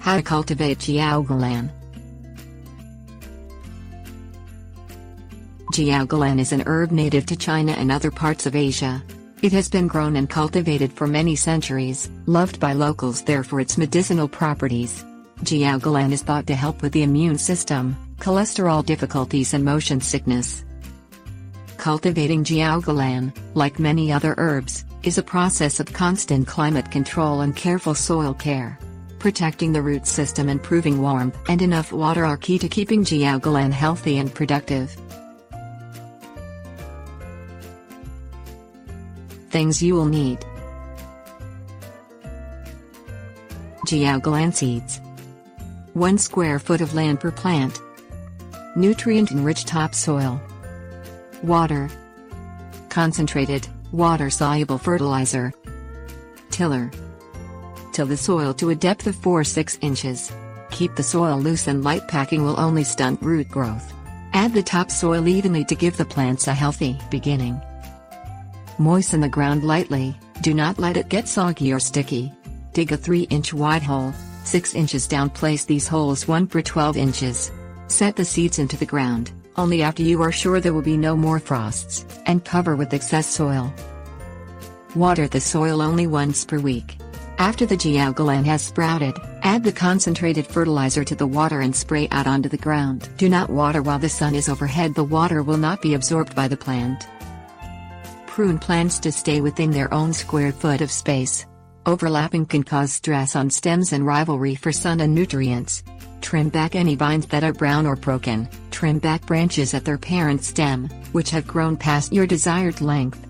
How to cultivate Jiaogulan. Jiaogulan is an herb native to China and other parts of Asia. It has been grown and cultivated for many centuries, loved by locals there for its medicinal properties. Jiaogulan is thought to help with the immune system, cholesterol difficulties and motion sickness. Cultivating Jiaogulan, like many other herbs, is a process of constant climate control and careful soil care. Protecting the root system and proving warmth and enough water are key to keeping Jiaogulan healthy and productive. Things you will need: Jiaogulan seeds, 1 square foot of land per plant, nutrient-enriched topsoil, water, concentrated, water-soluble fertilizer, tiller. Till the soil to a depth of 4-6 inches. Keep the soil loose and light packing will only stunt root growth. Add the topsoil evenly to give the plants a healthy beginning. Moisten the ground lightly, do not let it get soggy or sticky. Dig a 3-inch wide hole, 6 inches down. Place these holes 1 per 12 inches. Set the seeds into the ground, only after you are sure there will be no more frosts, and cover with excess soil. Water the soil only once per week. After the Jiaogulan has sprouted, add the concentrated fertilizer to the water and spray out onto the ground. Do not water while the sun is overhead, the water will not be absorbed by the plant. Prune plants to stay within their own square foot of space. Overlapping can cause stress on stems and rivalry for sun and nutrients. Trim back any vines that are brown or broken. Trim back branches at their parent stem, which have grown past your desired length.